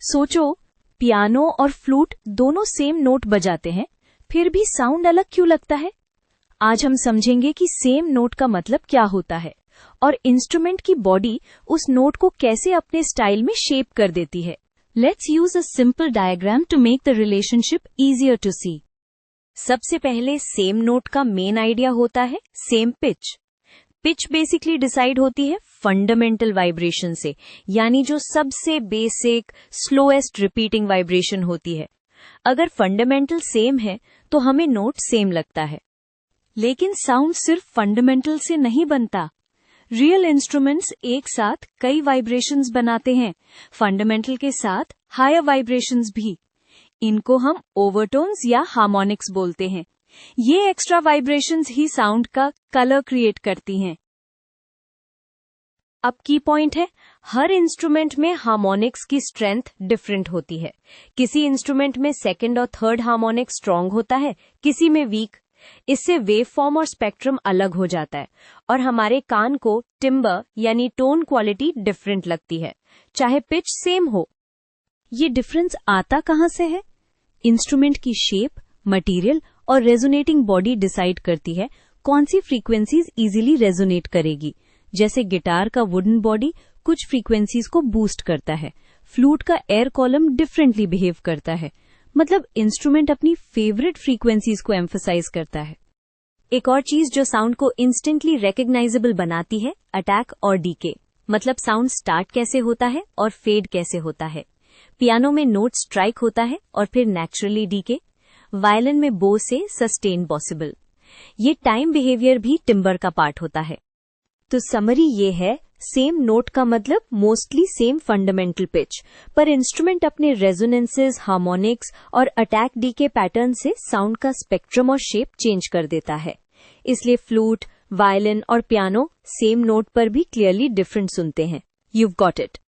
सोचो, पियानो और फ्लूट दोनों सेम नोट बजाते हैं, फिर भी साउंड अलग क्यों लगता है? आज हम समझेंगे कि सेम नोट का मतलब क्या होता है और इंस्ट्रूमेंट की बॉडी उस नोट को कैसे अपने स्टाइल में शेप कर देती है। Let's use a simple diagram to make the relationship easier to see. सबसे पहले सेम नोट का मेन आइडिया होता है same pitch. Pitch basically decide होती है फंडामेंटल वाइब्रेशन से, यानी जो सबसे बेसिक स्लोएस्ट रिपीटिंग वाइब्रेशन होती है। अगर फंडामेंटल सेम है तो हमें नोट सेम लगता है। लेकिन साउंड सिर्फ फंडामेंटल से नहीं बनता। रियल इंस्ट्रूमेंट्स एक साथ कई वाइब्रेशंस बनाते हैं, फंडामेंटल के साथ हायर वाइब्रेशंस भी। इनको हम ओवरटोन्स या हार्मोनिक्स बोलते हैं। ये एक्स्ट्रा वाइब्रेशंस ही साउंड का कलर क्रिएट करती हैं। अब की पॉइंट है, हर इंस्ट्रूमेंट में हार्मोनिक्स की स्ट्रेंथ डिफरेंट होती है। किसी इंस्ट्रूमेंट में सेकंड और थर्ड हार्मोनिक स्ट्रांग होता है, किसी में वीक। इससे वेव फॉर्म और स्पेक्ट्रम अलग हो जाता है और हमारे कान को टिम्बर यानी टोन क्वालिटी डिफरेंट लगती है, चाहे पिच सेम हो। ये डिफरेंस आता कहाँ से है? इंस्ट्रूमेंट की शेप, मटेरियल और रेजोनेटिंग बॉडी डिसाइड करती है कौन सी फ्रीक्वेंसीज इजीली रेजोनेट करेगी। जैसे गिटार का वुडन बॉडी कुछ फ्रीक्वेंसीज को बूस्ट करता है, फ्लूट का एयर कॉलम डिफरेंटली बिहेव करता है। मतलब इंस्ट्रूमेंट अपनी फेवरेट फ्रीक्वेंसीज को एम्फसाइज करता है। एक और चीज जो साउंड को इंस्टेंटली रिकॉग्नाइजेबल बनाती है, अटैक और डीके। मतलब साउंड स्टार्ट कैसे होता है और फेड कैसे होता है। पियानो में नोट स्ट्राइक होता है और फिर नेचुरली डीके। वायलिन में बो से सस्टेन पॉसिबल। ये टाइम बिहेवियर भी टिम्बर का पार्ट होता है। तो समरी ये है, सेम नोट का मतलब मोस्टली सेम फंडामेंटल पिच, पर इंस्ट्रूमेंट अपने रेजोनेंसेस, हार्मोनिक्स और अटैक डीके पैटर्न से साउंड का स्पेक्ट्रम और शेप चेंज कर देता है। इसलिए फ्लूट, वायलिन और पियानो सेम नोट पर भी क्लियरली डिफरेंट सुनते हैं। You've got it.